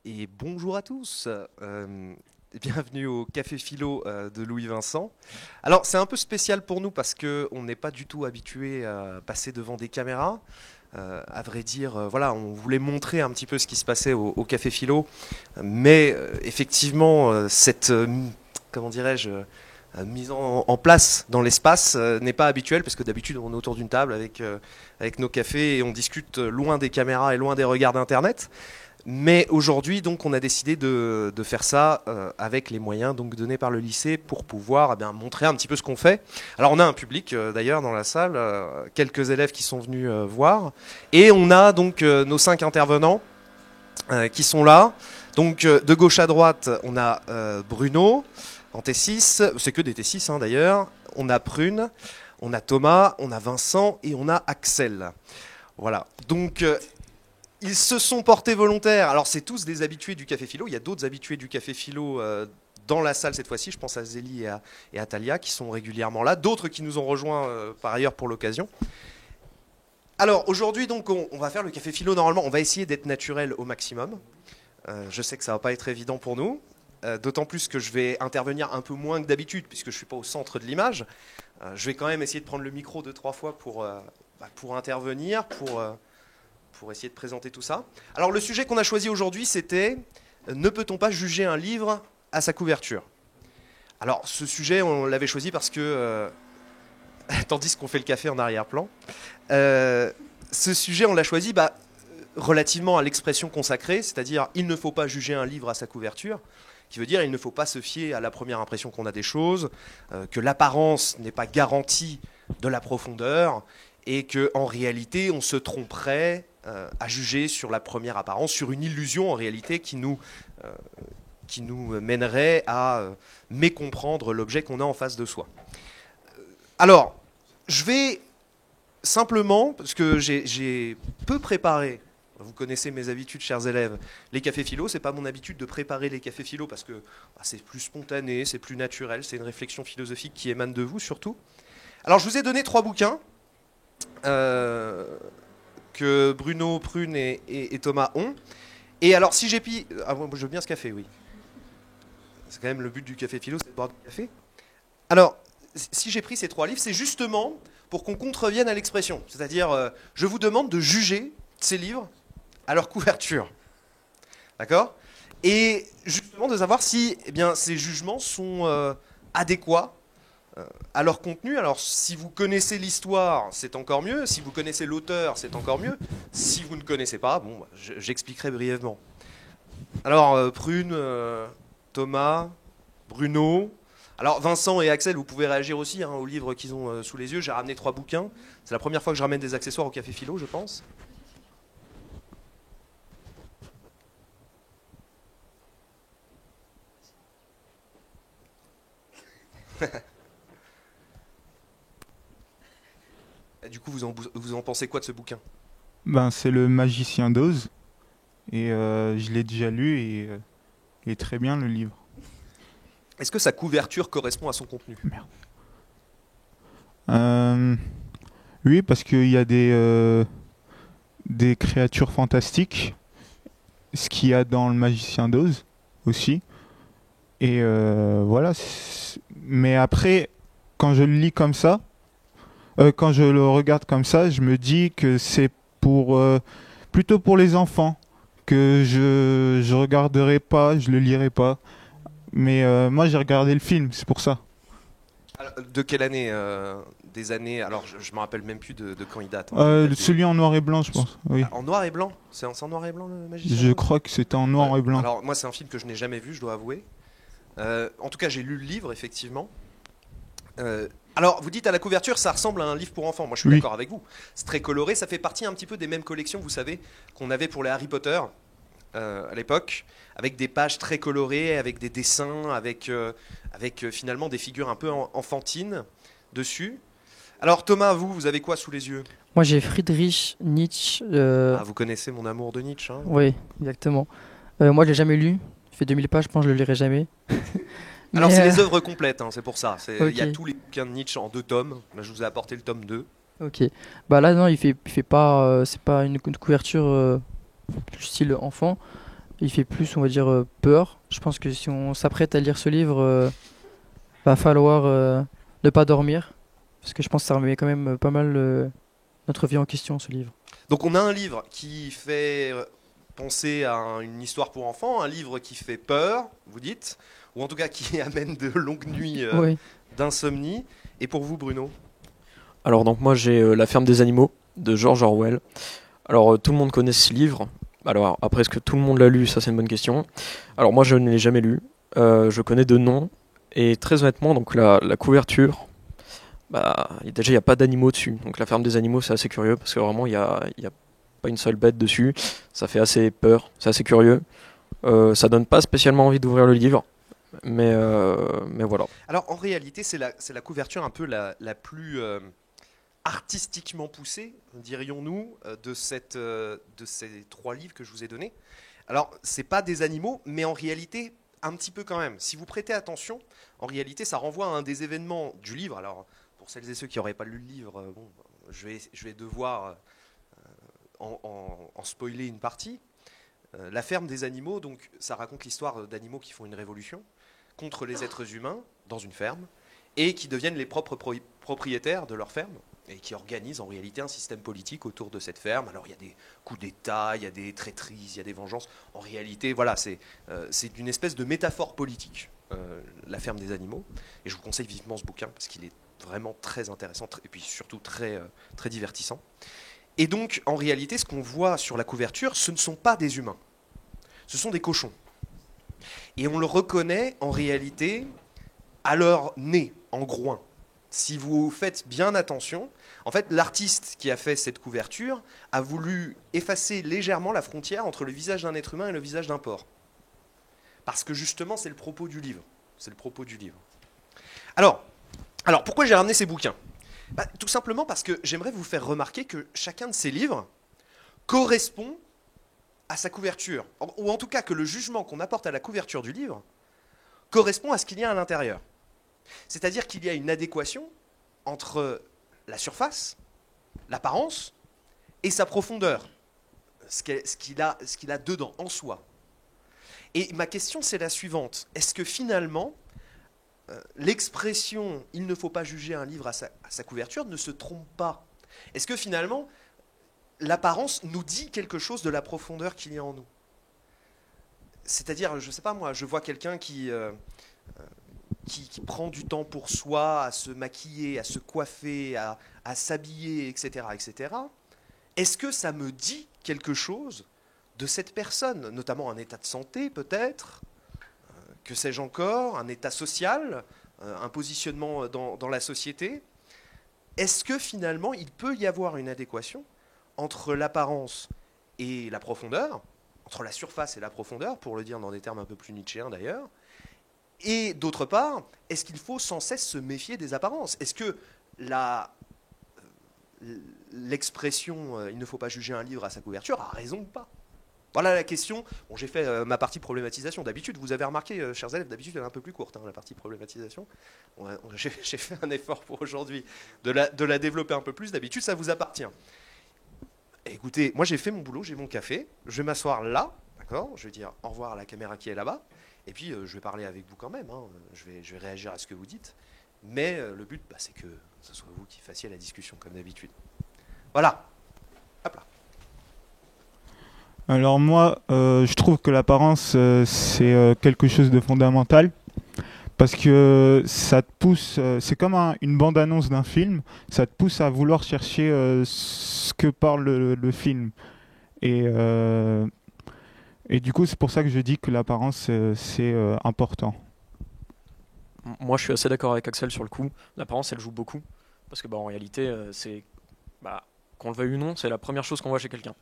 Et bonjour à tous. Bienvenue au Café Philo de Louis Vincent. Alors c'est un peu spécial pour nous parce que on n'est pas du tout habitué à passer devant des caméras. À vrai dire, voilà, on voulait montrer un petit peu ce qui se passait au Café Philo, mais effectivement, cette, comment dirais-je, mise en place dans l'espace n'est pas habituelle parce que d'habitude on est autour d'une table avec nos cafés et on discute loin des caméras et loin des regards d'Internet. Mais aujourd'hui, donc, on a décidé de faire ça avec les moyens donc donnés par le lycée pour pouvoir montrer un petit peu ce qu'on fait. Alors, on a un public d'ailleurs dans la salle, quelques élèves qui sont venus voir, et on a donc nos 5 intervenants qui sont là. Donc, de gauche à droite, on a Bruno en T6, c'est que des T6 hein, d'ailleurs. On a Prune, on a Thomas, on a Vincent et on a Axel. Voilà. Donc ils se sont portés volontaires. Alors, c'est tous des habitués du Café Philo. Il y a d'autres habitués du Café Philo dans la salle cette fois-ci. Je pense à Zélie et à Talia qui sont régulièrement là. D'autres qui nous ont rejoints par ailleurs pour l'occasion. Alors, aujourd'hui, donc, on va faire le Café Philo normalement. On va essayer d'être naturel au maximum. Je sais que ça va pas être évident pour nous. D'autant plus que je vais intervenir un peu moins que d'habitude puisque je ne suis pas au centre de l'image. Je vais quand même essayer de prendre le micro 2-3 fois pour intervenir, pour essayer de présenter tout ça. Alors le sujet qu'on a choisi aujourd'hui, c'était ne peut-on pas juger un livre à sa couverture? Alors ce sujet, on l'avait choisi parce que, tandis qu'on fait le café en arrière-plan, ce sujet, on l'a choisi relativement à l'expression consacrée, c'est-à-dire il ne faut pas juger un livre à sa couverture, qui veut dire il ne faut pas se fier à la première impression qu'on a des choses, que l'apparence n'est pas garantie de la profondeur, et qu'en réalité, on se tromperait à juger sur la première apparence, sur une illusion en réalité qui nous mènerait à mécomprendre l'objet qu'on a en face de soi. Alors, je vais simplement, parce que j'ai peu préparé, vous connaissez mes habitudes, chers élèves, les cafés philo, c'est pas mon habitude de préparer les cafés philo parce que c'est plus spontané, c'est plus naturel, c'est une réflexion philosophique qui émane de vous surtout. Alors, je vous ai donné 3 bouquins. Que Bruno, Prune et Thomas ont. Et alors, si j'ai pris... Ah, moi, je veux bien ce café, oui. C'est quand même le but du café philo, c'est de boire du café. Alors, si j'ai pris ces 3 livres, c'est justement pour qu'on contrevienne à l'expression. C'est-à-dire, je vous demande de juger ces livres à leur couverture. D'accord? Et justement de savoir si ces jugements sont adéquats à leur contenu. Alors, si vous connaissez l'histoire, c'est encore mieux. Si vous connaissez l'auteur, c'est encore mieux. Si vous ne connaissez pas, bon, j'expliquerai brièvement. Alors, Prune, Thomas, Bruno. Alors, Vincent et Axel, vous pouvez réagir aussi aux livres qu'ils ont sous les yeux. J'ai ramené 3 bouquins. C'est la première fois que je ramène des accessoires au Café Philo, je pense. Du coup, vous en pensez quoi de ce bouquin? C'est le Magicien d'Oz et je l'ai déjà lu et il est très bien le livre. Est-ce que sa couverture correspond à son contenu? Merde. Oui, parce qu'il y a des créatures fantastiques, ce qu'il y a dans le Magicien d'Oz aussi. Et voilà. Mais après, quand je le lis comme ça, quand je le regarde comme ça, je me dis que c'est plutôt pour les enfants que je regarderai pas, je le lirai pas. Mais moi j'ai regardé le film, c'est pour ça. Alors, de quelle année des années. Alors, je me rappelle même plus de quand il date. Il date Celui en noir et blanc, je pense. Oui. En noir et blanc? C'est en noir et blanc, le Magicien Je d'Oz? crois que c'était en noir Ouais. et blanc. Alors, moi, c'est un film que je n'ai jamais vu, je dois avouer. En tout cas, j'ai lu le livre, effectivement. Alors, vous dites à la couverture, ça ressemble à un livre pour enfants. Moi, je suis Oui. d'accord avec vous. C'est très coloré. Ça fait partie un petit peu des mêmes collections, vous savez, qu'on avait pour les Harry Potter à l'époque, avec des pages très colorées, avec des dessins, avec finalement des figures un peu enfantines dessus. Alors, Thomas, vous avez quoi sous les yeux? Moi, j'ai Friedrich Nietzsche. Ah, vous connaissez mon amour de Nietzsche, hein? Oui, exactement. Moi, je l'ai jamais lu. Il fait 2000 pages, je pense que je le lirai jamais. Alors, Mais, c'est les œuvres complètes, c'est pour ça. Il y a ok. tous les bouquins de Nietzsche en 2 tomes. Là, je vous ai apporté le tome 2. Ok. Bah là, non, il fait pas. C'est pas une couverture style enfant. Il fait plus, on va dire, peur. Je pense que si on s'apprête à lire ce livre, va falloir ne pas dormir. Parce que je pense que ça remet quand même pas mal notre vie en question, ce livre. Donc on a un livre qui fait penser à une histoire pour enfants, un livre qui fait peur, vous dites, ou en tout cas qui amène de longues nuits Oui. d'insomnie. Et pour vous, Bruno? Alors donc moi j'ai La ferme des animaux de George Orwell. Alors tout le monde connaît ce livre. Alors après est-ce que tout le monde l'a lu? Ça c'est une bonne question. Alors moi je ne l'ai jamais lu. Je connais de nom. Et très honnêtement donc la couverture, bah déjà il n'y a pas d'animaux dessus. Donc La ferme des animaux c'est assez curieux parce que vraiment il y a pas une seule bête dessus. Ça fait assez peur, c'est assez curieux. Ça donne pas spécialement envie d'ouvrir le livre. Mais voilà. Alors en réalité, c'est la couverture un peu la plus artistiquement poussée, dirions-nous, de ces trois livres que je vous ai donnés. Alors, c'est pas des animaux, mais en réalité, un petit peu quand même. Si vous prêtez attention, en réalité, ça renvoie à un des événements du livre. Alors, pour celles et ceux qui n'auraient pas lu le livre, bon, je vais devoir en spoiler une partie. La ferme des animaux, donc, ça raconte l'histoire d'animaux qui font une révolution contre les êtres humains dans une ferme et qui deviennent les propres propriétaires de leur ferme et qui organisent en réalité un système politique autour de cette ferme. Alors il y a des coups d'État, il y a des traîtrises, il y a des vengeances. En réalité, voilà, c'est une espèce de métaphore politique, la ferme des animaux. Et je vous conseille vivement ce bouquin parce qu'il est vraiment très intéressant et puis surtout très divertissant. Et donc, en réalité, ce qu'on voit sur la couverture, ce ne sont pas des humains, ce sont des cochons. Et on le reconnaît en réalité à leur nez, en groin. Si vous faites bien attention, en fait, l'artiste qui a fait cette couverture a voulu effacer légèrement la frontière entre le visage d'un être humain et le visage d'un porc. Parce que justement, c'est le propos du livre. C'est le propos du livre. Alors pourquoi j'ai ramené ces bouquins? Tout simplement parce que j'aimerais vous faire remarquer que chacun de ces livres correspond à sa couverture, ou en tout cas que le jugement qu'on apporte à la couverture du livre correspond à ce qu'il y a à l'intérieur. C'est-à-dire qu'il y a une adéquation entre la surface, l'apparence, et sa profondeur, ce qu'il a dedans, en soi. Et ma question, c'est la suivante. Est-ce que finalement, l'expression « il ne faut pas juger un livre à sa couverture » ne se trompe pas? Est-ce que finalement, l'apparence nous dit quelque chose de la profondeur qu'il y a en nous? C'est-à-dire, je ne sais pas moi, je vois quelqu'un qui prend du temps pour soi, à se maquiller, à se coiffer, à s'habiller, etc., etc. Est-ce que ça me dit quelque chose de cette personne, notamment un état de santé peut-être, que sais-je encore, un état social, un positionnement dans la société? Est-ce que finalement il peut y avoir une adéquation entre l'apparence et la profondeur, entre la surface et la profondeur, pour le dire dans des termes un peu plus nietzschéens d'ailleurs? Et d'autre part, est-ce qu'il faut sans cesse se méfier des apparences? Est-ce que l'expression il ne faut pas juger un livre à sa couverture a raison ou pas? Voilà la question. Bon, j'ai fait ma partie problématisation. D'habitude, vous avez remarqué, chers élèves, d'habitude elle est un peu plus courte, la partie problématisation. J'ai fait un effort pour aujourd'hui de la développer un peu plus. D'habitude, ça vous appartient. Écoutez, moi j'ai fait mon boulot, j'ai mon café, je vais m'asseoir là, d'accord? Je vais dire au revoir à la caméra qui est là-bas. Et puis, je vais parler avec vous quand même, hein. Je vais réagir à ce que vous dites. Mais le but, c'est que ce soit vous qui fassiez la discussion, comme d'habitude. Voilà. Hop là. Alors moi, je trouve que l'apparence, c'est quelque chose de fondamental. Parce que ça te pousse, c'est comme une bande-annonce d'un film, ça te pousse à vouloir chercher ce que parle le film. Et du coup, c'est pour ça que je dis que l'apparence, c'est important. Moi, je suis assez d'accord avec Axel sur le coup. L'apparence, elle joue beaucoup. Parce que, en réalité, qu'on le veuille ou non, c'est la première chose qu'on voit chez quelqu'un.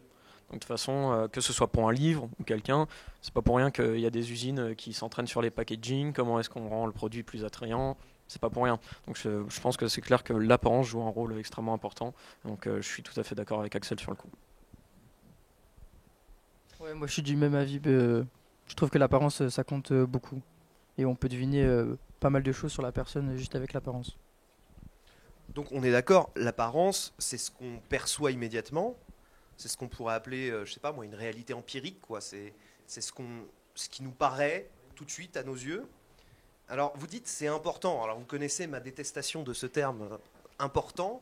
Donc, de toute façon, que ce soit pour un livre ou quelqu'un, c'est pas pour rien qu'il y a des usines qui s'entraînent sur les packaging. Comment est-ce qu'on rend le produit plus attrayant? C'est pas pour rien. Donc, je pense que c'est clair que l'apparence joue un rôle extrêmement important. Donc, je suis tout à fait d'accord avec Axel sur le coup. Ouais, moi je suis du même avis. Je trouve que l'apparence ça compte beaucoup. Et on peut deviner pas mal de choses sur la personne juste avec l'apparence. Donc on est d'accord, l'apparence, c'est ce qu'on perçoit immédiatement. C'est ce qu'on pourrait appeler, je sais pas moi, une réalité empirique, quoi. C'est C'est ce qui nous paraît tout de suite à nos yeux. Alors vous dites c'est important. Alors vous connaissez ma détestation de ce terme important,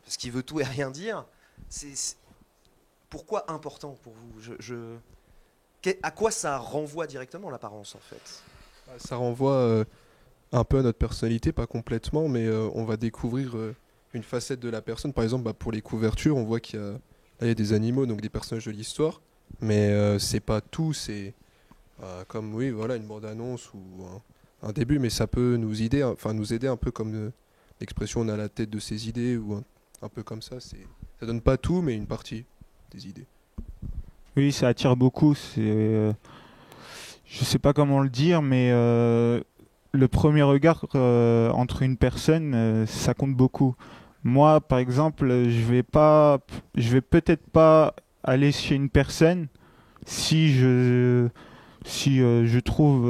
parce qu'il veut tout et rien dire. Pourquoi important pour vous? À quoi ça renvoie directement l'apparence en fait? Ça renvoie un peu à notre personnalité, pas complètement, mais on va découvrir une facette de la personne. Par exemple, pour les couvertures, on voit là, il y a des animaux, donc des personnages de l'histoire, mais c'est pas tout, c'est comme oui, voilà, une bande-annonce ou un début, mais ça peut nous aider un peu comme l'expression on a la tête de ses idées, ou un peu comme ça. Ça donne pas tout, mais une partie des idées. Oui, ça attire beaucoup. Je sais pas comment le dire, mais le premier regard entre une personne, ça compte beaucoup. Moi, par exemple, je vais peut-être pas aller chez une personne si je trouve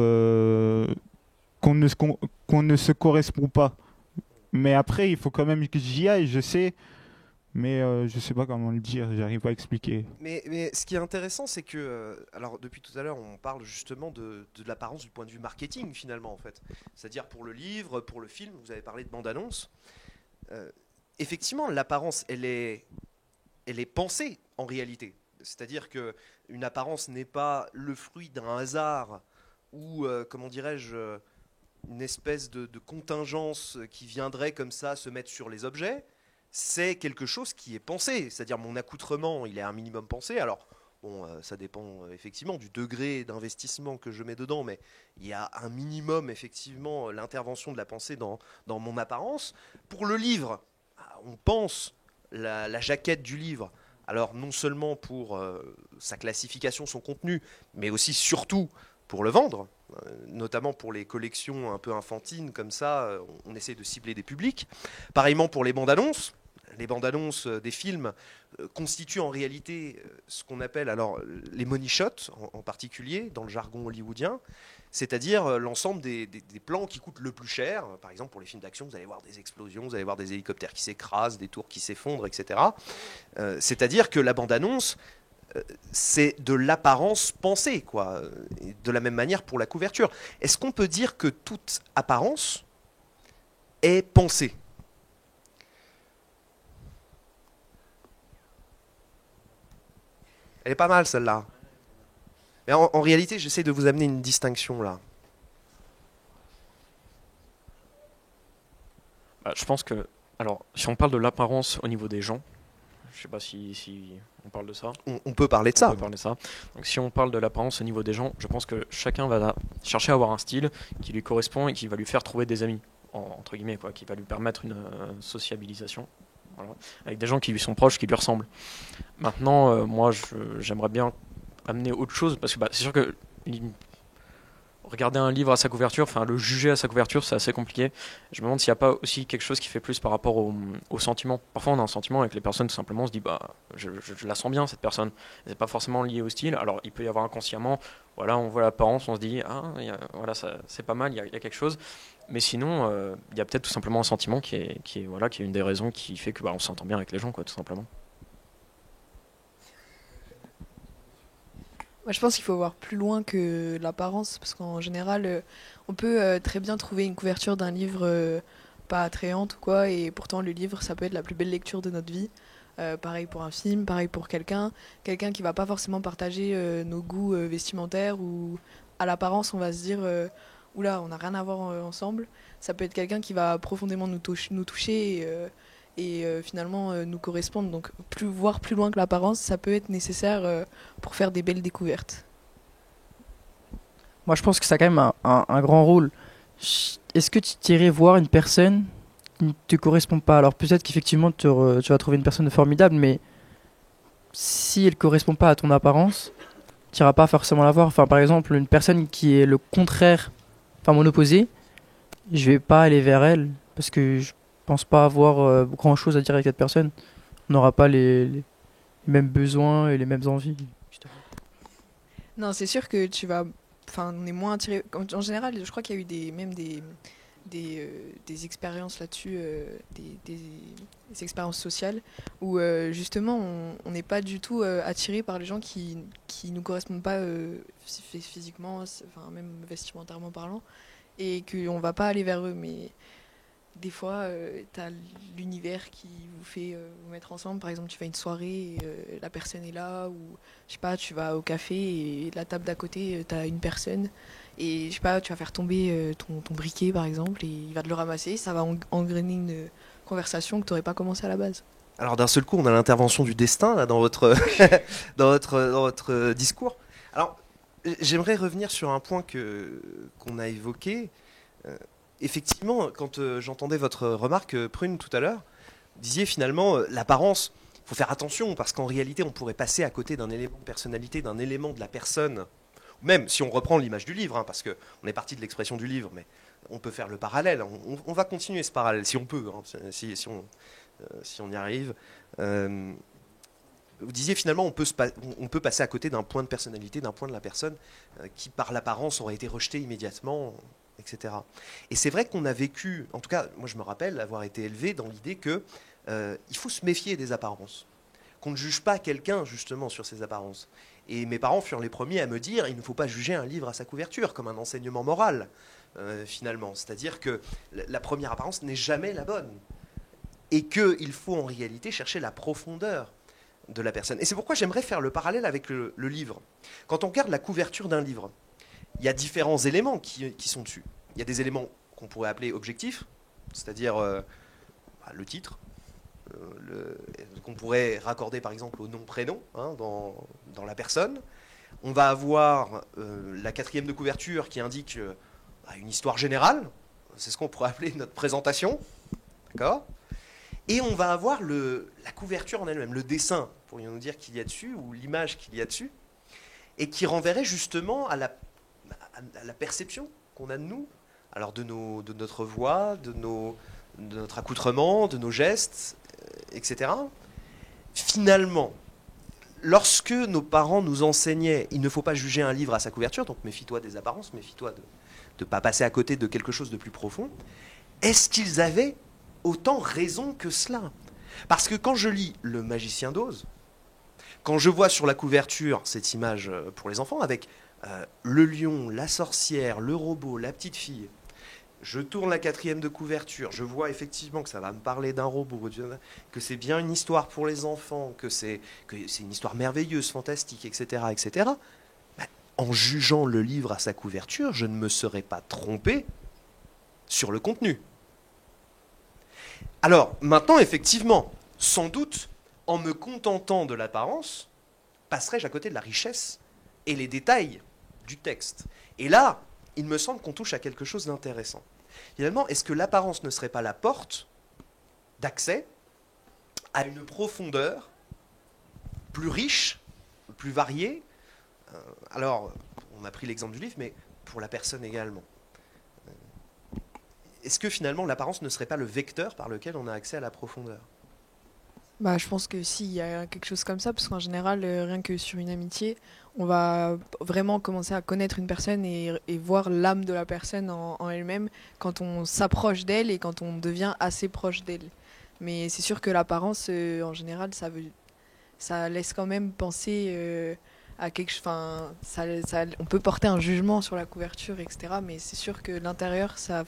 qu'on ne se correspond pas. Mais après, il faut quand même que j'y aille, je sais. Mais je sais pas comment le dire, j'arrive pas à expliquer. Mais ce qui est intéressant, c'est que, alors depuis tout à l'heure, on parle justement de l'apparence du point de vue marketing finalement en fait. C'est-à-dire pour le livre, pour le film, vous avez parlé de bande-annonce. Effectivement, l'apparence, elle est pensée en réalité. C'est-à-dire qu'une apparence n'est pas le fruit d'un hasard ou, comment dirais-je, une espèce de contingence qui viendrait comme ça se mettre sur les objets. C'est quelque chose qui est pensé, c'est-à-dire mon accoutrement, il est un minimum pensé. Alors, bon, ça dépend effectivement du degré d'investissement que je mets dedans, mais il y a un minimum, effectivement, l'intervention de la pensée dans mon apparence. Pour le livre, on pense la jaquette du livre, alors non seulement pour sa classification, son contenu, mais aussi, surtout, pour le vendre, notamment pour les collections un peu enfantines, comme ça, on essaie de cibler des publics. Pareillement pour les bandes annonces. Les bandes annonces des films constituent en réalité ce qu'on appelle alors les money shots, en particulier dans le jargon hollywoodien, c'est-à-dire l'ensemble des plans qui coûtent le plus cher. Par exemple, pour les films d'action, vous allez voir des explosions, vous allez voir des hélicoptères qui s'écrasent, des tours qui s'effondrent, etc. C'est-à-dire que la bande-annonce, c'est de l'apparence pensée, quoi. Et de la même manière pour la couverture. Est-ce qu'on peut dire que toute apparence est pensée? Elle est pas mal celle-là. Mais en réalité, j'essaie de vous amener une distinction là. Je pense que, alors, si on parle de l'apparence au niveau des gens, je sais pas si on parle de ça. On peut parler de ça. On peut parler de ça. Donc, si on parle de l'apparence au niveau des gens, je pense que chacun va chercher à avoir un style qui lui correspond et qui va lui faire trouver des amis, entre guillemets, quoi, qui va lui permettre une sociabilisation. Voilà, avec des gens qui lui sont proches, qui lui ressemblent. Maintenant, moi, j'aimerais bien amener autre chose, parce que c'est sûr que regarder un livre à sa couverture, enfin le juger à sa couverture, c'est assez compliqué. Je me demande s'il n'y a pas aussi quelque chose qui fait plus par rapport au sentiment. Parfois, on a un sentiment avec les personnes, tout simplement, on se dit, je la sens bien, cette personne. C'est pas forcément lié au style. Alors, il peut y avoir inconsciemment, voilà, on voit l'apparence, on se dit, voilà, c'est pas mal, il y a quelque chose. Mais sinon, il y a peut-être tout simplement un sentiment qui est une des raisons qui fait que on s'entend bien avec les gens, quoi, tout simplement. Moi, je pense qu'il faut voir plus loin que l'apparence, parce qu'en général, on peut très bien trouver une couverture d'un livre pas attrayante ou quoi, et pourtant le livre, ça peut être la plus belle lecture de notre vie. Pareil pour un film, pareil pour quelqu'un qui va pas forcément partager nos goûts vestimentaires, ou à l'apparence, on va se dire oula, on n'a rien à voir ensemble. Ça peut être quelqu'un qui va profondément nous toucher et finalement nous correspondre. Donc voir plus loin que l'apparence, ça peut être nécessaire pour faire des belles découvertes. Moi, je pense que ça a quand même un grand rôle. Est-ce que tu irais voir une personne qui ne te correspond pas? Alors peut-être qu'effectivement tu vas trouver une personne formidable, mais si elle ne correspond pas à ton apparence, tu n'iras pas forcément la voir. Enfin, par exemple, une personne qui est le contraire, enfin mon opposé, je vais pas aller vers elle parce que je pense pas avoir grand chose à dire avec cette personne. On n'aura pas les mêmes besoins et les mêmes envies. Non, c'est sûr que on est moins attiré. En général, je crois qu'il y a eu même des des expériences là-dessus, des expériences sociales, où justement on n'est pas du tout attiré par les gens qui nous correspondent pas physiquement, enfin, même vestimentairement parlant, et qu'on va pas aller vers eux. Mais des fois, tu as l'univers qui vous fait vous mettre ensemble. Par exemple, tu fais une soirée et la personne est là, ou je sais pas, tu vas au café et la table d'à côté, tu as une personne. Et je sais pas, tu vas faire tomber ton briquet par exemple, et il va te le ramasser. Ça va engrainer une conversation que tu n'aurais pas commencé à la base. Alors d'un seul coup, on a l'intervention du destin là, dans votre, dans votre discours. Alors, j'aimerais revenir sur un point qu'on a évoqué. Effectivement, quand j'entendais votre remarque, Prune, tout à l'heure, vous disiez finalement, l'apparence, il faut faire attention, parce qu'en réalité, on pourrait passer à côté d'un élément de personnalité, d'un élément de la personne. Même si on reprend l'image du livre, hein, parce qu'on est parti de l'expression du livre, mais on peut faire le parallèle. On va continuer ce parallèle, si on peut, hein, si on y arrive. Vous disiez finalement, on peut passer à côté d'un point de personnalité, d'un point de la personne, qui par l'apparence aurait été rejeté immédiatement, etc. Et c'est vrai qu'on a vécu, en tout cas, moi je me rappelle avoir été élevé dans l'idée que il faut se méfier des apparences, qu'on ne juge pas quelqu'un justement sur ses apparences. Et mes parents furent les premiers à me dire il ne faut pas juger un livre à sa couverture, comme un enseignement moral, finalement. C'est-à-dire que la première apparence n'est jamais la bonne. Et qu'il faut en réalité chercher la profondeur de la personne. Et c'est pourquoi j'aimerais faire le parallèle avec le livre. Quand on regarde la couverture d'un livre, il y a différents éléments qui sont dessus. Il y a des éléments qu'on pourrait appeler objectifs, c'est-à-dire le titre, qu'on pourrait raccorder par exemple au nom-prénom, hein, dans la personne. On va avoir la quatrième de couverture qui indique une histoire générale, c'est ce qu'on pourrait appeler notre présentation, d'accord ? Et on va avoir la couverture en elle-même, le dessin, pourrions-nous dire, qu'il y a dessus, ou l'image qu'il y a dessus, et qui renverrait justement à la perception qu'on a de nous, alors de notre voix, de notre accoutrement, de nos gestes, etc. Finalement, lorsque nos parents nous enseignaient, il ne faut pas juger un livre à sa couverture, donc méfie-toi des apparences, méfie-toi de ne pas passer à côté de quelque chose de plus profond, est-ce qu'ils avaient autant raison que cela? Parce que quand je lis Le Magicien d'Oz, quand je vois sur la couverture cette image pour les enfants avec le lion, la sorcière, le robot, la petite fille, je tourne la quatrième de couverture, je vois effectivement que ça va me parler d'un robot, que c'est bien une histoire pour les enfants, que c'est une histoire merveilleuse, fantastique, etc. etc. Ben, en jugeant le livre à sa couverture, je ne me serais pas trompé sur le contenu. Alors, maintenant, effectivement, sans doute, en me contentant de l'apparence, passerais-je à côté de la richesse et les détails du texte. Et là, il me semble qu'on touche à quelque chose d'intéressant. Finalement, est-ce que l'apparence ne serait pas la porte d'accès à une profondeur plus riche, plus variée? Alors, on a pris l'exemple du livre, mais pour la personne également. Est-ce que finalement l'apparence ne serait pas le vecteur par lequel on a accès à la profondeur? Bah, je pense que si, il y a quelque chose comme ça, parce qu'en général, rien que sur une amitié, on va vraiment commencer à connaître une personne et voir l'âme de la personne en elle-même quand on s'approche d'elle et quand on devient assez proche d'elle. Mais c'est sûr que l'apparence, en général, ça laisse quand même penser à quelque chose. Enfin, on peut porter un jugement sur la couverture, etc. Mais c'est sûr que l'intérieur, ça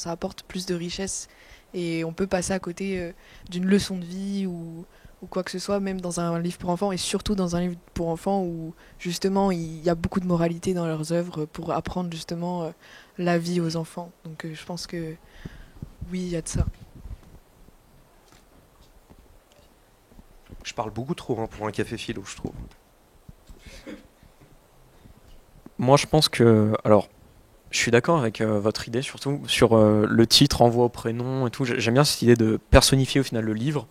apporte plus de richesse. Et on peut passer à côté d'une leçon de vie ou quoi que ce soit, même dans un livre pour enfants, et surtout dans un livre pour enfants où justement il y a beaucoup de moralité dans leurs œuvres pour apprendre justement la vie aux enfants. Donc je pense que oui, il y a de ça. Je parle beaucoup trop pour un café philo, je trouve. Moi, je pense que... Alors, je suis d'accord avec votre idée, surtout sur le titre, envoi au prénom et tout. J'aime bien cette idée de personnifier au final le livre.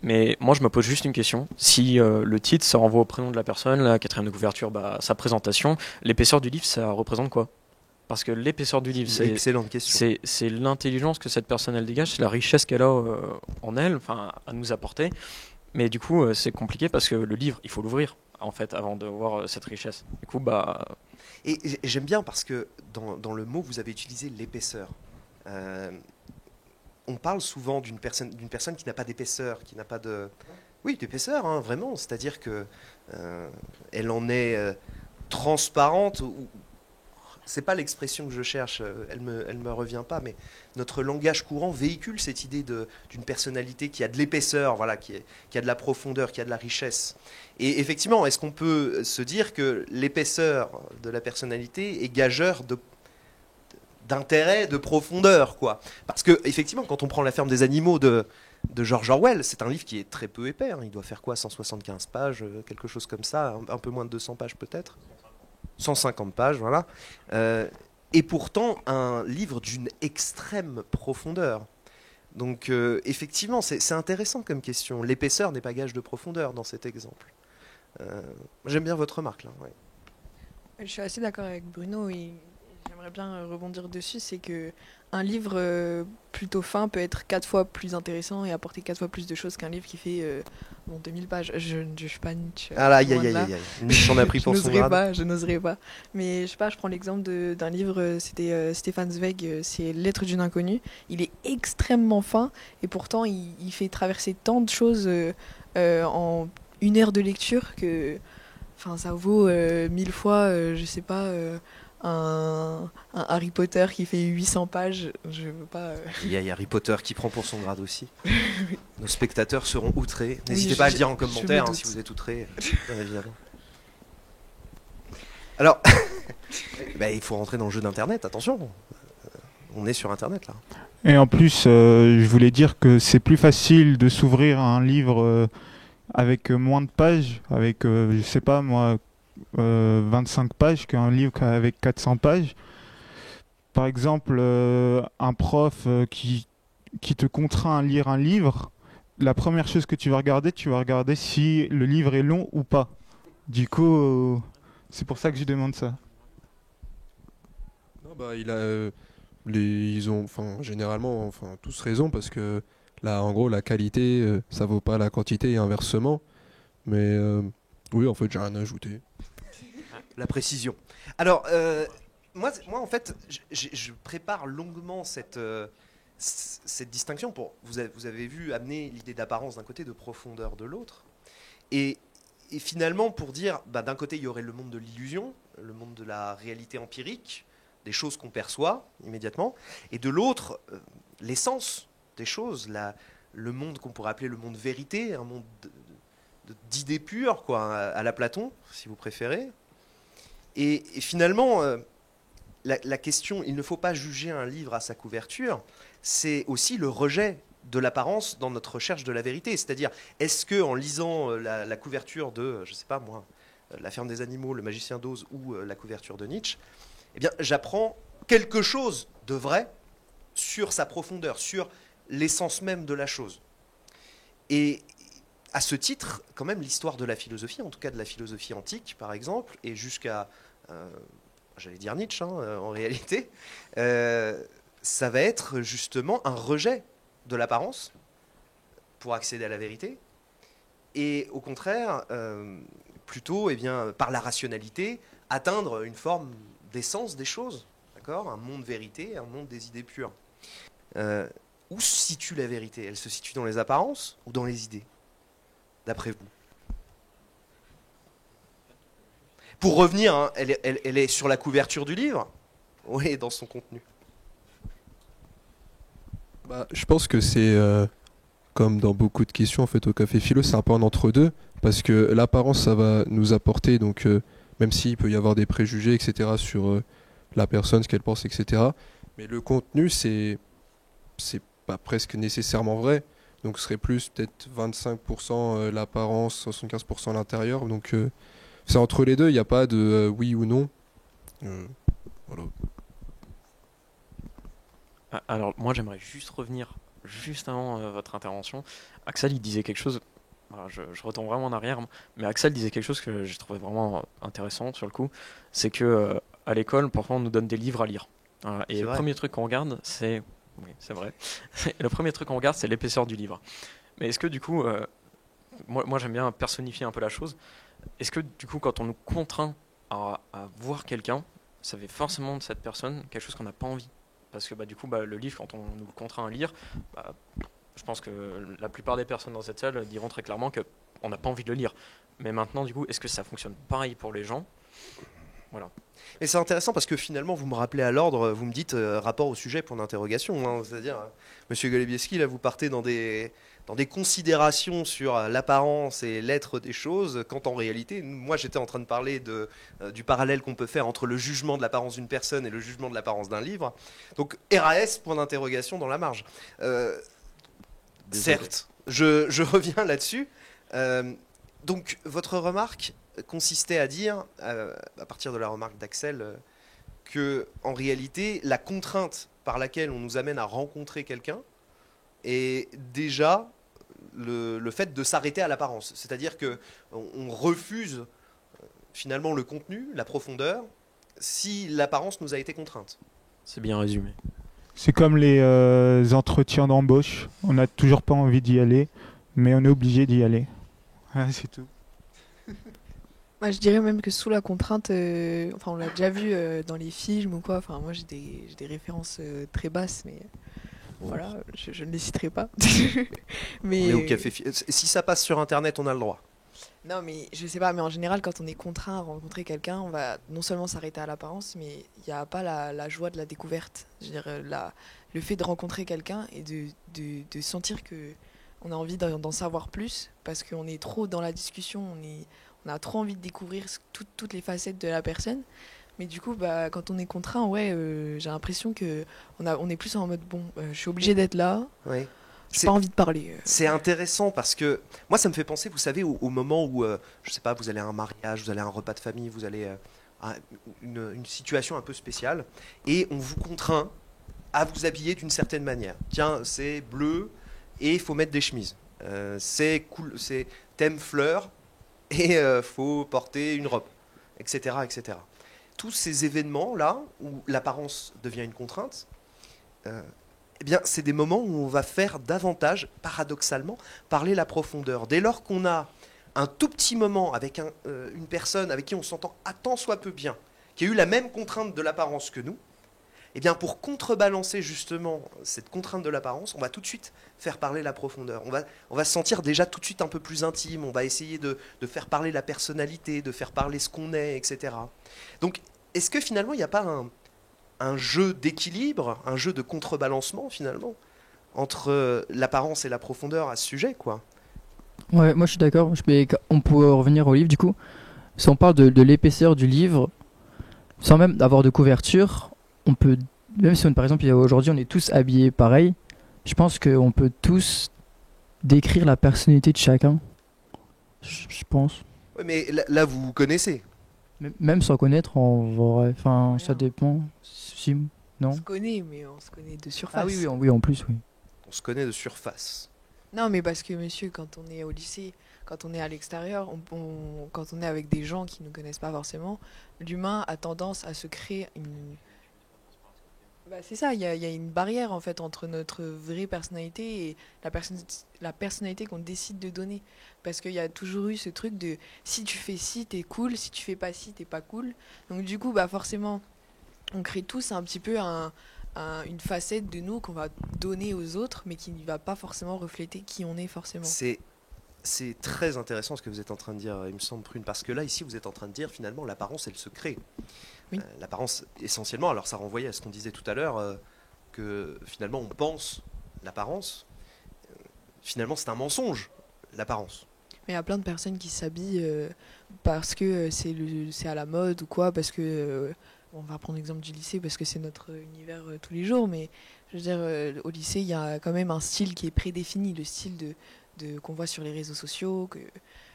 Mais moi, je me pose juste une question. Si le titre, ça renvoie au prénom de la personne, la quatrième de couverture, sa présentation, l'épaisseur du livre, ça représente quoi? Parce que l'épaisseur du livre, excellente question. C'est l'intelligence que cette personne, elle dégage, c'est la richesse qu'elle a en elle, enfin, à nous apporter. Mais du coup, c'est compliqué parce que le livre, il faut l'ouvrir, en fait, avant de voir cette richesse. Du coup, Et j'aime bien parce que dans le mot, vous avez utilisé l'épaisseur. On parle souvent d'une personne qui n'a pas d'épaisseur, qui n'a pas de... Oui, d'épaisseur, hein, vraiment. C'est-à-dire que elle en est transparente. C'est pas l'expression que je cherche, elle me revient pas, mais notre langage courant véhicule cette idée d'une personnalité qui a de l'épaisseur, voilà, qui a de la profondeur, qui a de la richesse. Et effectivement, est-ce qu'on peut se dire que l'épaisseur de la personnalité est gageur d'intérêt, de profondeur, quoi? Parce que effectivement, quand on prend La ferme des animaux de George Orwell, c'est un livre qui est très peu épais, hein. Il doit faire quoi, 175 pages, quelque chose comme ça, un peu moins de 200 pages peut-être, 150 pages, voilà. Et pourtant, un livre d'une extrême profondeur. Donc, effectivement, c'est intéressant comme question. L'épaisseur n'est pas gage de profondeur dans cet exemple. J'aime bien votre remarque, là. Ouais. Je suis assez d'accord avec Bruno et j'aimerais bien rebondir dessus. C'est que un livre plutôt fin peut être 4 fois plus intéressant et apporter 4 fois plus de choses qu'un livre qui fait 2000 pages. Je ne suis pas Nietzsche. Ah là, aïe, loin aïe, de aïe, là. aïe. Nietzsche en a pris pour son grade. Je n'oserais pas. Mais je sais pas, je prends l'exemple d'un livre, c'était Stefan Zweig, c'est Lettres d'une inconnue. Il est extrêmement fin et pourtant il fait traverser tant de choses en 1 heure de lecture que ça vaut 1000 fois, je sais pas, un Harry Potter qui fait 800 pages. Je veux pas. Il y a Harry Potter qui prend pour son grade aussi. Nos spectateurs seront outrés. N'hésitez Oui, pas à le dire en je commentaire me hein, si doute. vous êtes outrés, bien évidemment. Alors, il faut rentrer dans le jeu d'Internet, attention. On est sur Internet là. Et en plus, je voulais dire que c'est plus facile de s'ouvrir à un livre avec moins de pages, avec, je sais pas moi, 25 pages, qu'un livre avec 400 pages. Par exemple, un prof qui te contraint à lire un livre, la première chose que tu vas regarder si le livre est long ou pas. Du coup, c'est pour ça que je demande ça. Non, bah, ils ont, généralement, tous raison parce que là, en gros, la qualité, ça vaut pas la quantité et inversement. Mais oui, en fait, j'ai rien à ajouter. La précision. Alors, moi, en fait, je prépare longuement cette distinction. Vous avez vu amener l'idée d'apparence d'un côté, de profondeur de l'autre. Et finalement, pour dire, d'un côté, il y aurait le monde de l'illusion, le monde de la réalité empirique, des choses qu'on perçoit immédiatement, et de l'autre, l'essence des choses, le monde qu'on pourrait appeler le monde vérité, un monde d'idées pures, quoi, à la Platon, si vous préférez. Et finalement, la question, il ne faut pas juger un livre à sa couverture, c'est aussi le rejet de l'apparence dans notre recherche de la vérité. C'est-à-dire, est-ce que en lisant la couverture de, je sais pas moi, La ferme des animaux, Le magicien d'Oz ou la couverture de Nietzsche, eh bien, j'apprends quelque chose de vrai sur sa profondeur, sur l'essence même de la chose. Et à ce titre, quand même, l'histoire de la philosophie, en tout cas de la philosophie antique, par exemple, et jusqu'à, j'allais dire Nietzsche, en réalité, ça va être justement un rejet de l'apparence pour accéder à la vérité, et au contraire, plutôt, par la rationalité, atteindre une forme d'essence des choses, d'accord ? Un monde vérité, un monde des idées pures. Où se situe la vérité ? Elle se situe dans les apparences ou dans les idées ? D'après vous. Pour revenir, elle est sur la couverture du livre ? Oui, dans son contenu. Je pense que c'est comme dans beaucoup de questions en fait au Café Philo, c'est un peu un entre-deux parce que l'apparence ça va nous apporter donc même s'il peut y avoir des préjugés etc sur la personne, ce qu'elle pense etc. Mais le contenu c'est pas presque nécessairement vrai. Donc ce serait plus peut-être 25% l'apparence, 75% l'intérieur. Donc c'est entre les deux, il n'y a pas de oui ou non. Voilà. Alors moi j'aimerais juste revenir juste avant votre intervention. Axel il disait quelque chose, alors, je retourne vraiment en arrière, mais Axel disait quelque chose que j'ai trouvé vraiment intéressant sur le coup, c'est que à l'école parfois on nous donne des livres à lire. Voilà, et C'est le vrai. premier truc qu'on regarde c'est... Oui c'est vrai. Le premier truc qu'on regarde c'est l'épaisseur du livre. Mais est-ce que du coup, moi j'aime bien personnifier un peu la chose, est-ce que du coup quand on nous contraint à voir quelqu'un, ça fait forcément de cette personne quelque chose qu'on n'a pas envie parce que du coup, le livre, quand on nous contraint à lire, je pense que la plupart des personnes dans cette salle diront très clairement qu'on n'a pas envie de le lire. Mais maintenant, du coup, est-ce que ça fonctionne pareil pour les gens? Voilà. Et c'est intéressant parce que finalement, vous me rappelez à l'ordre, vous me dites rapport au sujet point d'interrogation. Hein, c'est-à-dire, Monsieur Golubieski, là, vous partez dans des considérations sur l'apparence et l'être des choses, quand en réalité, moi j'étais en train de parler du parallèle qu'on peut faire entre le jugement de l'apparence d'une personne et le jugement de l'apparence d'un livre. Donc RAS, point d'interrogation dans la marge. Certes, je reviens là-dessus. Donc votre remarque consistait à dire, à partir de la remarque d'Axel, que en réalité, la contrainte par laquelle on nous amène à rencontrer quelqu'un est déjà le fait de s'arrêter à l'apparence. C'est-à-dire qu'on refuse finalement le contenu, la profondeur, si l'apparence nous a été contrainte. C'est bien résumé. C'est comme les entretiens d'embauche. On n'a toujours pas envie d'y aller, mais on est obligé d'y aller. Voilà, c'est tout. Moi, je dirais même que sous la contrainte, on l'a déjà vu dans les films ou quoi. Enfin, moi, j'ai des références très basses, mais voilà, je ne les citerai pas. Mais On est au café. Si ça passe sur Internet, on a le droit. non, mais je sais pas. Mais en général, quand on est contraint à rencontrer quelqu'un, on va non seulement s'arrêter à l'apparence, mais il n'y a pas la joie de la découverte. Je veux dire, le fait de rencontrer quelqu'un et de sentir que on a envie d'en savoir plus parce qu'on est trop dans la discussion, on a trop envie de découvrir toutes les facettes de la personne. Mais du coup, quand on est contraint, j'ai l'impression que on est plus en mode je suis obligé d'être là. Oui. J'ai pas envie de parler. C'est intéressant parce que moi, ça me fait penser, vous savez, au moment où, je sais pas, vous allez à un mariage, vous allez à un repas de famille, vous allez à une situation un peu spéciale et on vous contraint à vous habiller d'une certaine manière. Tiens, c'est bleu et il faut mettre des chemises. C'est cool, c'est thème fleurs et faut porter une robe, etc., etc. Tous ces événements-là où l'apparence devient une contrainte, eh bien, c'est des moments où on va faire davantage, paradoxalement, parler la profondeur. Dès lors qu'on a un tout petit moment avec une personne avec qui on s'entend à tant soit peu bien, qui a eu la même contrainte de l'apparence que nous, eh bien, pour contrebalancer justement cette contrainte de l'apparence, on va tout de suite faire parler la profondeur. On va se sentir déjà tout de suite un peu plus intime, on va essayer de faire parler la personnalité, de faire parler ce qu'on est, etc. Donc, est-ce que finalement, il n'y a pas un jeu d'équilibre, un jeu de contrebalancement finalement, entre l'apparence et la profondeur à ce sujet, quoi? Ouais, moi je suis d'accord. On peut revenir au livre du coup. Si on parle de l'épaisseur du livre, sans même avoir de couverture, on peut, même si par exemple aujourd'hui on est tous habillés pareil, je pense qu'on peut tous décrire la personnalité de chacun. Je pense. Oui, mais là, vous vous connaissez. Même sans connaître, en vrai. Enfin, ça dépend. Si, non. On se connaît, mais on se connaît de surface. Ah oui, oui, en plus, oui. On se connaît de surface. Non, mais parce que monsieur, quand on est au lycée, quand on est à l'extérieur, quand on est avec des gens qui ne nous connaissent pas forcément, l'humain a tendance à se créer une... c'est ça, il y a une barrière en fait entre notre vraie personnalité et la personnalité qu'on décide de donner. Parce qu'il y a toujours eu ce truc de si tu fais ci, t'es cool, si tu fais pas ci, t'es pas cool. Donc du coup, forcément, on crée tous un petit peu une facette de nous qu'on va donner aux autres, mais qui ne va pas forcément refléter qui on est forcément. C'est très intéressant ce que vous êtes en train de dire, il me semble, Prune, parce que là, ici, vous êtes en train de dire, finalement, l'apparence, elle se crée. Oui. L'apparence, essentiellement, alors ça renvoyait à ce qu'on disait tout à l'heure, que finalement, on pense l'apparence. Finalement, c'est un mensonge, l'apparence. Mais il y a plein de personnes qui s'habillent parce que c'est à la mode ou quoi, parce que... on va prendre l'exemple du lycée parce que c'est notre univers tous les jours, mais je veux dire, au lycée, il y a quand même un style qui est prédéfini, le style qu'on voit sur les réseaux sociaux,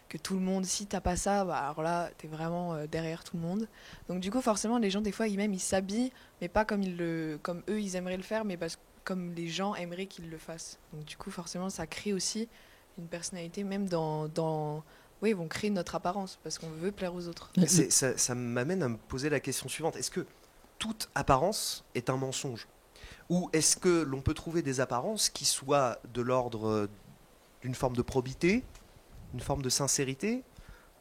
que tout le monde, si t'as pas ça, alors là, t'es vraiment derrière tout le monde. Donc du coup, forcément, les gens, des fois, ils s'habillent, mais pas comme eux, ils aimeraient le faire, mais comme les gens aimeraient qu'ils le fassent. Donc du coup, forcément, ça crée aussi une personnalité, même oui, ils vont créer notre apparence parce qu'on veut plaire aux autres. Ça m'amène à me poser la question suivante. Est-ce que toute apparence est un mensonge? Ou est-ce que l'on peut trouver des apparences qui soient de l'ordre d'une forme de probité, une forme de sincérité,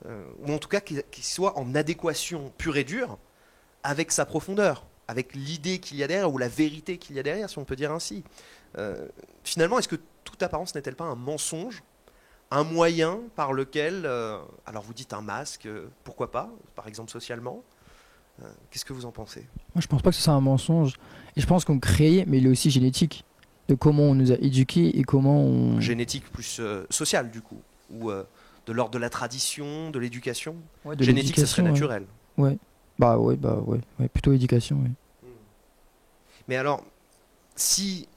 ou en tout cas qui soient en adéquation pure et dure avec sa profondeur? avec l'idée qu'il y a derrière, ou la vérité qu'il y a derrière, si on peut dire ainsi. Finalement, est-ce que toute apparence n'est-elle pas un mensonge, un moyen par lequel, alors vous dites un masque, pourquoi pas, par exemple socialement, qu'est-ce que vous en pensez? Moi, je pense pas que ce soit un mensonge. Et je pense qu'on crée, mais il est aussi génétique. De comment on nous a éduqués et comment on. Génétique plus sociale, du coup, ou de l'ordre de la tradition, de l'éducation. Ouais, de Génétique, ça serait l'éducation, naturel. Ouais. Ouais, plutôt éducation, ouais. Mais alors, si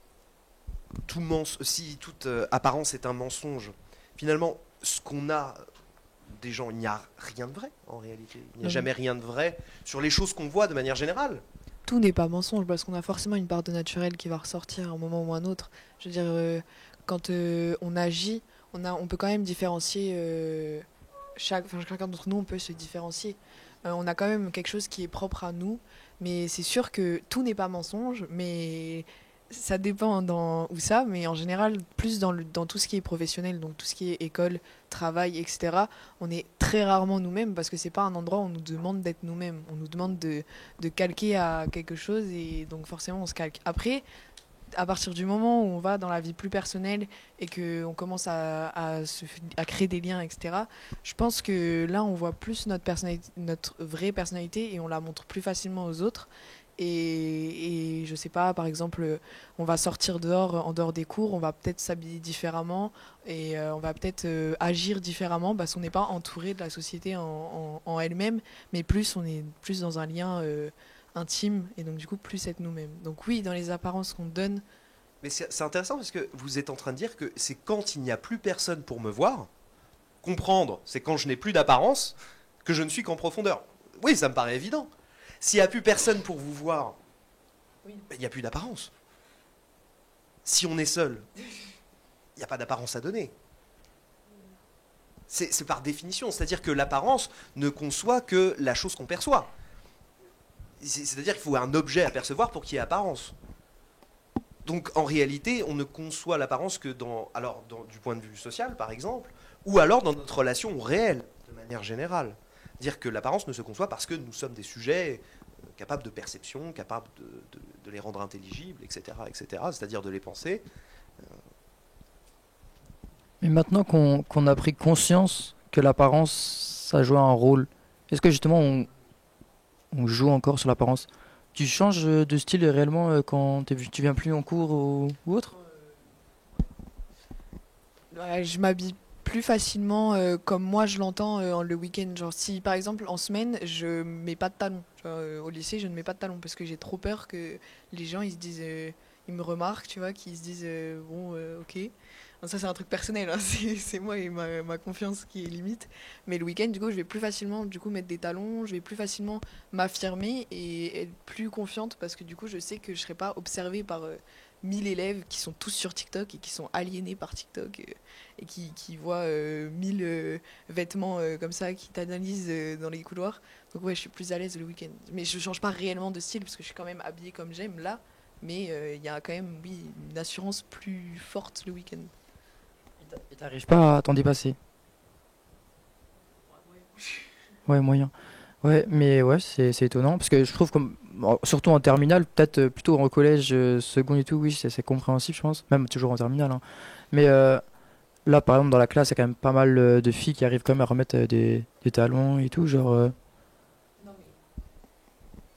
toute apparence est un mensonge, finalement, ce qu'on a des gens, il n'y a rien de vrai en réalité. Il n'y a Non. jamais rien de vrai sur les choses qu'on voit de manière générale. Tout n'est pas mensonge parce qu'on a forcément une part de naturel qui va ressortir à un moment ou à un autre. Je veux dire, quand on agit, on peut quand même différencier chacun d'entre nous, on peut se différencier. On a quand même quelque chose qui est propre à nous, mais c'est sûr que tout n'est pas mensonge, mais ça dépend dans où ça, mais en général, plus dans tout ce qui est professionnel, donc tout ce qui est école, travail, etc., on est très rarement nous-mêmes parce que c'est pas un endroit où on nous demande d'être nous-mêmes. On nous demande de calquer à quelque chose et donc forcément on se calque. Après, à partir du moment où on va dans la vie plus personnelle et qu'on commence à créer des liens, etc., je pense que là, on voit plus notre vraie personnalité et on la montre plus facilement aux autres. Et je sais pas, par exemple, on va sortir dehors, en dehors des cours, on va peut-être s'habiller différemment et on va peut-être agir différemment parce qu'on n'est pas entouré de la société en elle-même, mais on est plus dans un lien intime et donc du coup plus être nous-mêmes. Donc oui, dans les apparences qu'on donne. Mais c'est intéressant parce que vous êtes en train de dire que c'est quand il n'y a plus personne pour me voir, comprendre, c'est quand je n'ai plus d'apparence, que je ne suis qu'en profondeur. Oui, ça me paraît évident. S'il n'y a plus personne pour vous voir, il n'y a plus d'apparence. Si on est seul, il n'y a pas d'apparence à donner. C'est par définition, c'est-à-dire que l'apparence ne conçoit que la chose qu'on perçoit. C'est-à-dire qu'il faut un objet à percevoir pour qu'il y ait apparence. Donc en réalité, on ne conçoit l'apparence que du point de vue social, par exemple, ou alors dans notre relation réelle, de manière générale. Dire que l'apparence ne se conçoit parce que nous sommes des sujets capables de perception, capables de les rendre intelligibles, etc., etc., c'est-à-dire de les penser. Mais maintenant qu'on a pris conscience que l'apparence, ça joue un rôle, est-ce que justement on joue encore sur l'apparence? Tu changes de style réellement quand tu viens plus en cours ou autre? Ouais, je m'habille plus facilement comme moi je l'entends le week-end. Genre si par exemple en semaine je mets pas de talons. Genre, au lycée je ne mets pas de talons parce que j'ai trop peur que les gens ils se disent, ils me remarquent, tu vois, qu'ils se disent bon ok. Alors, ça c'est un truc personnel, hein, c'est moi et ma confiance qui est limite. Mais le week-end du coup je vais plus facilement du coup mettre des talons, je vais plus facilement m'affirmer et être plus confiante parce que du coup je sais que je serai pas observée par 1000 élèves qui sont tous sur TikTok et qui sont aliénés par TikTok et qui voient 1000 vêtements comme ça, qui t'analysent dans les couloirs. Donc ouais, je suis plus à l'aise le week-end. Mais je change pas réellement de style parce que je suis quand même habillée comme j'aime là. Mais il y a quand même, oui, une assurance plus forte le week-end. Et t'arrives pas à t'en dépasser? Ouais, moyen. Ouais, mais ouais, c'est étonnant parce que je trouve comme surtout en terminale, peut-être plutôt en collège, second et tout, oui, c'est compréhensible, je pense, même toujours en terminale, hein. Mais là, par exemple, dans la classe, il y a quand même pas mal de filles qui arrivent quand même à remettre des talons et tout, genre.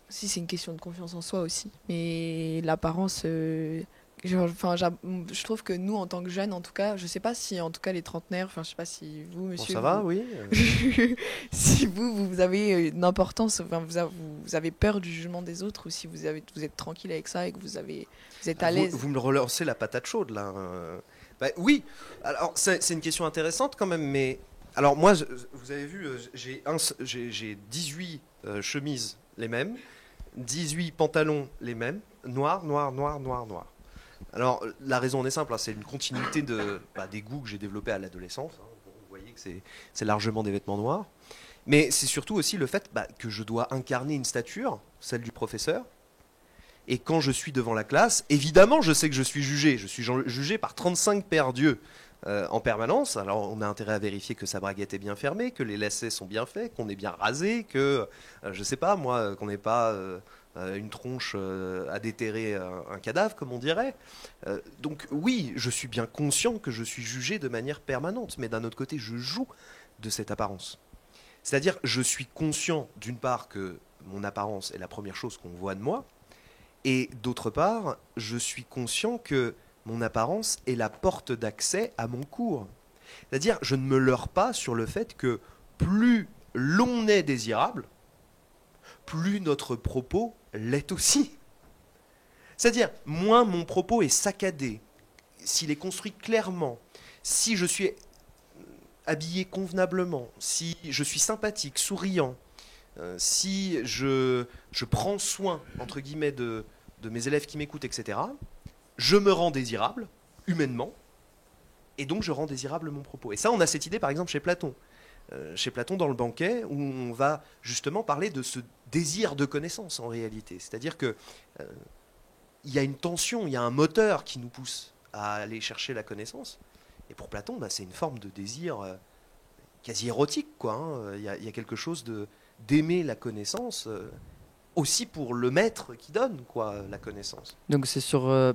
Si c'est une question de confiance en soi aussi. Mais l'apparence, je trouve que nous, en tant que jeunes, en tout cas, je sais pas si, en tout cas, les trentenaires, enfin, je sais pas si vous, Bon, monsieur, ça va, vous- oui. si vous avez une importance, enfin, vous avez peur du jugement des autres, ou si vous êtes tranquille avec ça et que vous êtes à l'aise. Vous me relancez la patate chaude, là. Bah, oui, alors c'est une question intéressante quand même, mais... Alors moi, vous avez vu, j'ai 18 chemises les mêmes, 18 pantalons les mêmes, noir, noir, noir, noir, noir. Alors la raison en est simple, hein, c'est une continuité des goûts que j'ai développés à l'adolescence. Hein. Vous voyez que c'est largement des vêtements noirs. Mais c'est surtout aussi le fait que je dois incarner une stature, celle du professeur. Et quand je suis devant la classe, évidemment, je sais que je suis jugé. Je suis jugé par 35 paires d'yeux. en permanence. Alors on a intérêt à vérifier que sa braguette est bien fermée, que les lacets sont bien faits, qu'on est bien rasé, que, je sais pas moi, qu'on n'ait pas une tronche à déterrer un cadavre, comme on dirait. Donc oui, je suis bien conscient que je suis jugé de manière permanente, mais d'un autre côté, je joue de cette apparence. C'est-à-dire, je suis conscient d'une part que mon apparence est la première chose qu'on voit de moi, et d'autre part, je suis conscient que mon apparence est la porte d'accès à mon cours. C'est-à-dire, je ne me leurre pas sur le fait que plus l'on est désirable, plus notre propos l'est aussi. C'est-à-dire, moins mon propos est saccadé, s'il est construit clairement, si je suis habillé convenablement, si je suis sympathique, souriant, si je prends soin, entre guillemets, de mes élèves qui m'écoutent, etc., je me rends désirable, humainement, et donc je rends désirable mon propos. Et ça, on a cette idée, par exemple, chez Platon. Chez Platon, dans le banquet, où on va justement parler de ce désir de connaissance, en réalité. C'est-à-dire que il y a une tension, il y a un moteur qui nous pousse à aller chercher la connaissance. Et pour Platon, c'est une forme de désir quasi érotique, quoi. Hein. Il y a quelque chose d'aimer la connaissance, aussi pour le maître qui donne, quoi, la connaissance. Donc c'est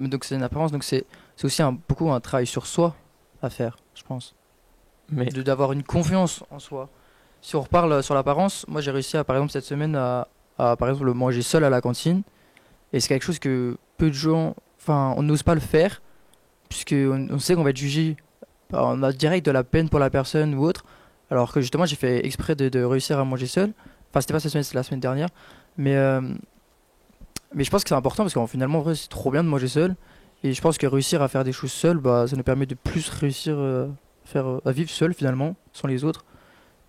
donc c'est une apparence, donc c'est aussi beaucoup un travail sur soi à faire, je pense. Mais D'avoir une confiance en soi. Si on reparle sur l'apparence, moi j'ai réussi par exemple cette semaine à par exemple manger seul à la cantine, et c'est quelque chose que peu de gens, enfin on n'ose pas le faire, puisque on sait qu'on va être jugé, on a direct de la peine pour la personne ou autre, alors que justement j'ai fait exprès de réussir à manger seul. Enfin c'était pas cette semaine, c'était la semaine dernière, mais je pense que c'est important parce qu'en finalement en vrai c'est trop bien de manger seul, et je pense que réussir à faire des choses seul, ça nous permet de plus réussir à vivre seul finalement, sans les autres.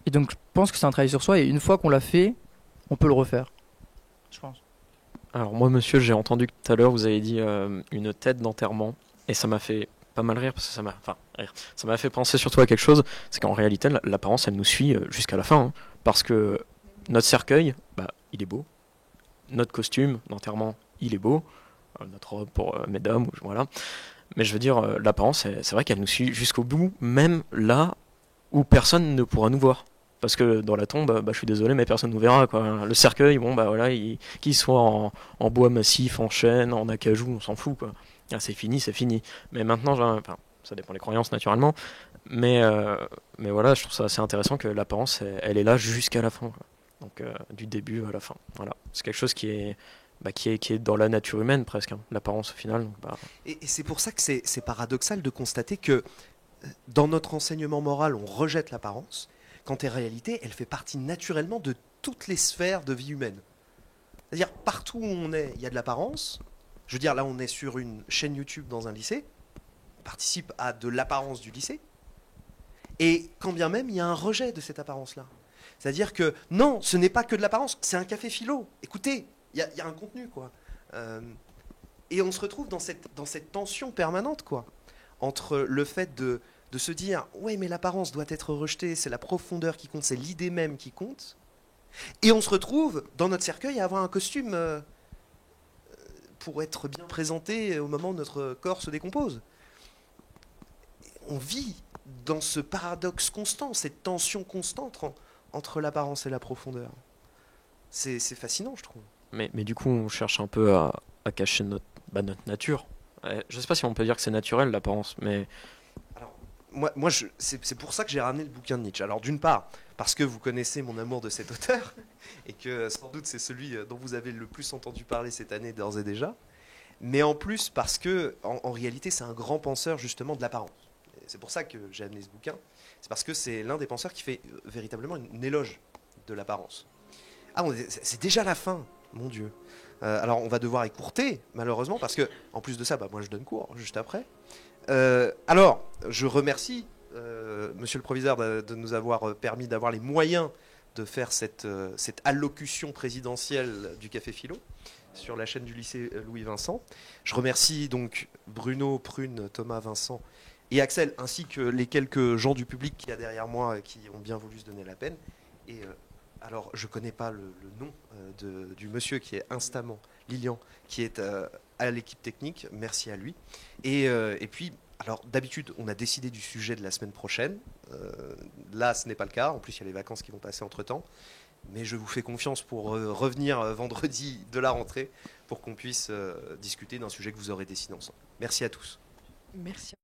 Et donc je pense que c'est un travail sur soi, et une fois qu'on l'a fait, on peut le refaire, je pense. alors moi, monsieur, j'ai entendu que tout à l'heure vous avez dit une tête d'enterrement, et ça m'a fait pas mal rire, parce que ça m'a fait penser surtout à quelque chose, c'est qu'en réalité l'apparence elle nous suit jusqu'à la fin, hein, parce que notre cercueil, il est beau, notre costume d'enterrement, il est beau, notre robe pour mesdames, voilà. Mais je veux dire, l'apparence, c'est vrai qu'elle nous suit jusqu'au bout, même là où personne ne pourra nous voir. Parce que dans la tombe, je suis désolé, mais personne ne nous verra, quoi. Le cercueil, voilà, qu'il soit en bois massif, en chêne, en acajou, on s'en fout, quoi. Ah, c'est fini, c'est fini. Mais maintenant, ça dépend des croyances, naturellement. Mais voilà, je trouve ça assez intéressant que l'apparence, elle est là jusqu'à la fin, quoi. Donc, du début à la fin. Voilà. C'est quelque chose qui est dans la nature humaine, presque, hein, l'apparence, au final. Donc, Et c'est pour ça que c'est paradoxal de constater que dans notre enseignement moral, on rejette l'apparence, quand en réalité, elle fait partie naturellement de toutes les sphères de vie humaine. C'est-à-dire, partout où on est, il y a de l'apparence. Je veux dire, là, on est sur une chaîne YouTube dans un lycée. On participe à de l'apparence du lycée. Et quand bien même, il y a un rejet de cette apparence-là. C'est-à-dire que, non, ce n'est pas que de l'apparence, c'est un café philo. Écoutez, il y a un contenu, quoi. Et on se retrouve dans cette tension permanente, quoi, entre le fait de se dire « ouais, mais l'apparence doit être rejetée, c'est la profondeur qui compte, c'est l'idée même qui compte », et on se retrouve dans notre cercueil à avoir un costume pour être bien présenté au moment où notre corps se décompose. On vit dans ce paradoxe constant, cette tension constante entre l'apparence et la profondeur. C'est fascinant, je trouve. Mais du coup, on cherche un peu à cacher notre nature. Je sais pas si on peut dire que c'est naturel, l'apparence, mais... Alors, moi c'est pour ça que j'ai ramené le bouquin de Nietzsche. Alors, d'une part, parce que vous connaissez mon amour de cet auteur, et que sans doute c'est celui dont vous avez le plus entendu parler cette année d'ores et déjà, mais en plus parce que, en réalité, c'est un grand penseur justement de l'apparence. Et c'est pour ça que j'ai amené ce bouquin. C'est parce que c'est l'un des penseurs qui fait véritablement une éloge de l'apparence. Ah, c'est déjà la fin, mon Dieu. Alors on va devoir écourter, malheureusement, parce que en plus de ça, moi je donne cours juste après. Alors, je remercie Monsieur le Proviseur de nous avoir permis d'avoir les moyens de faire cette allocution présidentielle du Café Philo sur la chaîne du lycée Louis Vincent. Je remercie donc Bruno, Prune, Thomas, Vincent et Axel, ainsi que les quelques gens du public qu'il y a derrière moi qui ont bien voulu se donner la peine. Et alors, je ne connais pas le nom du monsieur qui est instamment, Lilian, qui est à l'équipe technique. Merci à lui. Et puis, Alors d'habitude, on a décidé du sujet de la semaine prochaine. Là, ce n'est pas le cas. En plus, il y a les vacances qui vont passer entre-temps. Mais je vous fais confiance pour revenir vendredi de la rentrée pour qu'on puisse discuter d'un sujet que vous aurez décidé ensemble. Merci à tous. Merci.